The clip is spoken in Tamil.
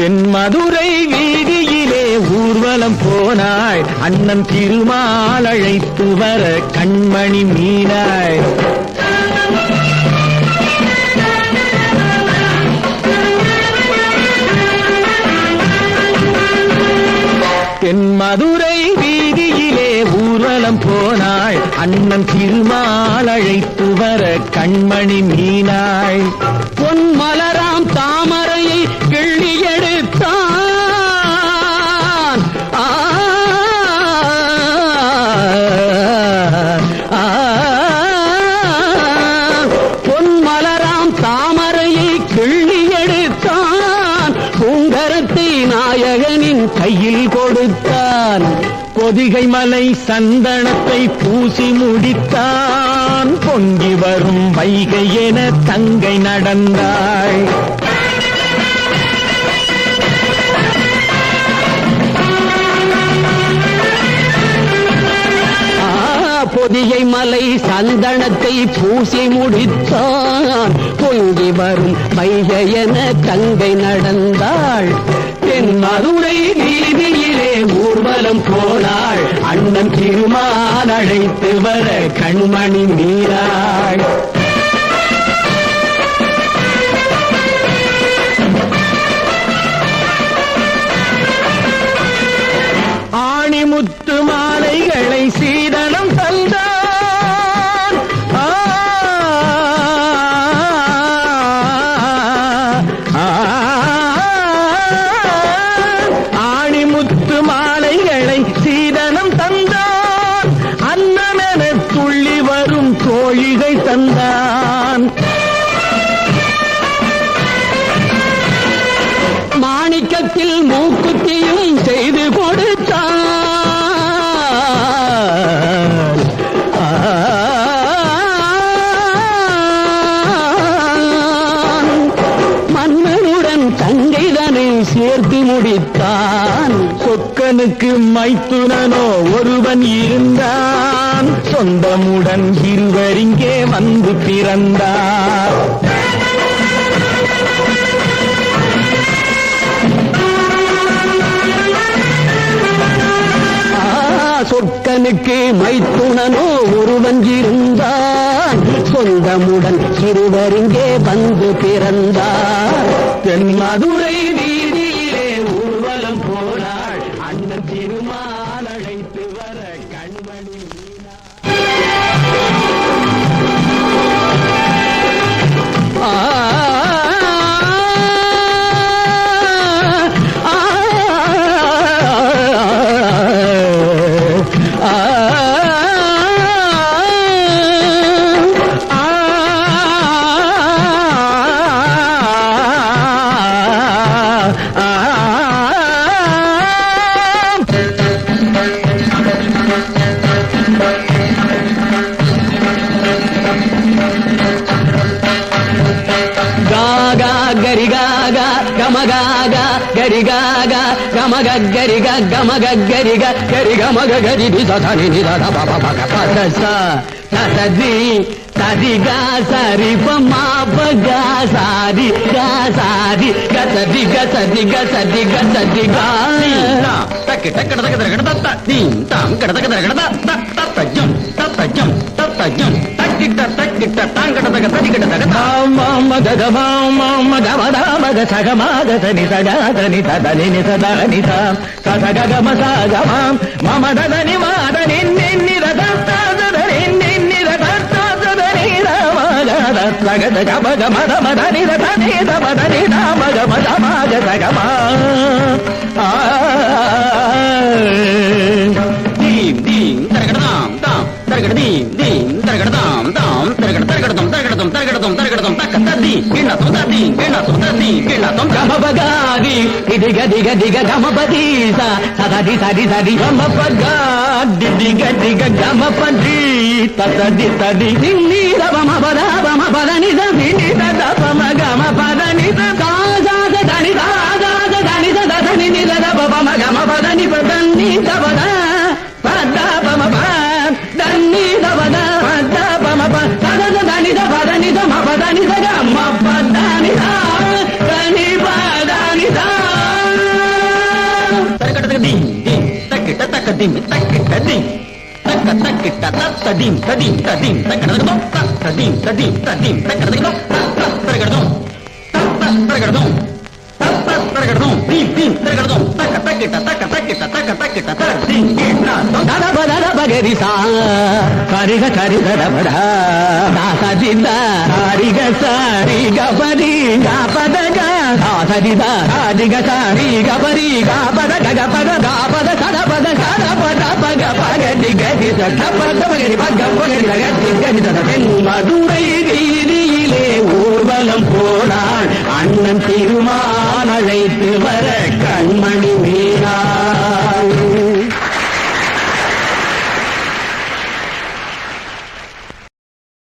தென்மதுரை வீதியிலே ஊர்வலம் போனாய், அண்ணன் திருமால் அழைத்து வர கண்மணி மீனாய். தென்மதுரை வீதியிலே ஊர்வலம் போனாய், அண்ணன் திருமால் அழைத்து வர கண்மணி மீனாய். பொன் மலராம் தாமரையை கிள்ளி எடுத்தான். பொன் மலராம் தாமரையை கிள்ளி எடுத்தான். பூங்கரத்தை நாயகனின் கையில் கொடுத்தான். பொதிகை மலை சந்தனத்தை பூசி முடித்தான். பொங்கி வரும் வைகை என தங்கை நடந்தாள். பொதிகை மலை சந்தனத்தை பூசி முடித்தான். பொங்கி வரும் வைகை என தங்கை நடந்தாள். தென்மதுரை வீதியிலே ஊர்வலம் போனாள், அண்ணன் திருமால் அழைத்து வர கண்மணி மீனாள். ஆணிமுத்து மாலைகளை சீதனம் தந்தான். ஆணிமுத்து மாலைகளை சீதனம் தந்தான். அன்னமென துள்ளி வரும் தோழிகை தந்தான். மாணிக்கத்தில் மூக்குத்தியும் செய்து கொடுத்தான். மன்னனுடன் தங்கைதனை சேர்த்து முடித்தான். சொக்கனுக்கு மைத்துனனோ ஒருவன் இருந்தான். சொந்தமுடன் இருவரிங்கே வந்து பிறந்தார். சொக்கனுக்கு மைத்துனனோ ஒருவன் இருந்தான். சொந்தமுடன் இருவரிங்கே வந்து பிறந்தார். தென்மதுரை வீதியிலே ஊர்வலம் போனாள், அண்ணன் திருமால் அழைத்து வர கண்மணி గరిగాగా గమగాగా గరిగాగా గమగరిగా గమగరిగా గరిగమగ గరి సని నిద పదస సది సరిగా సరి పమాపగా సారి గా సారి గసది గసది గసది గసది గా టక్ టక్ టక్ టక్ తత్త దీం తాం కడ తక తక తత్త జం తత్త జం తత్త జం టక్ టక్ టక్ టాంగడ తక తడి కడ తక మామ గగ మామ గమ మగ సగ మగ సని సగని తదని ని సదని త సగ గగ మ సగ మమ దదని మాదని నిన్ని రదత్త దదని నిన్ని రదత్త దదని రామగ దత్లగ గమ గమ మదని రదని దమదని రామగ మగ మగ సగ మా దీం దీం తరగడదాం తాం తరగడ దీం దీం తరగడదాం తాం తరగడ తరగడదం తరగడదం తరగడదం తరగడదం తక్క తద్ది గిణతం తద్ది గిణతం తద్ది గిణతం గమబగాది ఇదిగ దిగ దిగ గమపదీస సదది సది సది గమపగాది దిగ దిగ గమపది తదది తది నిన్ని రమ బద పదని దని దపమ గమ పదని దాజాద దని దాజాద దని దదని నిద పమ గమ పదని పదని దబద పద పమ ప దని దబద పద పమ ప దద దని దబదని దమ పదని దగ మ పదని దని పదని ద ததிம் தக்கிட்ட திம் தக்க தக்கிட்ட தத்ததிம் ததிம் ததிம் தக்கடதும் தத்ததிம் ததிம் ததிம் தக்கடதும் தத்தரகடதும் தத்தரகடதும் தத்தரகடதும் தீம் தீம் தரகடதும் தக்க தக்கிட்ட தக்க தக்கிட்ட தக்க தக்கிட்ட ததிம் ததபதத பகரிசா சரிக சரிதடபடா தாசதித சரிக சரி கபரி கபதக தாசதித சரிக சரி கபரி கபத கபத கபத சடபத சடபத பக பகடி கதி சடபத பகடி பக பகடி கதி கதி ததென் மதுரை வீதியிலே ஊர்வலம் போனாள் அண்ணன் திருமால் அழைத்து வர கண்மணி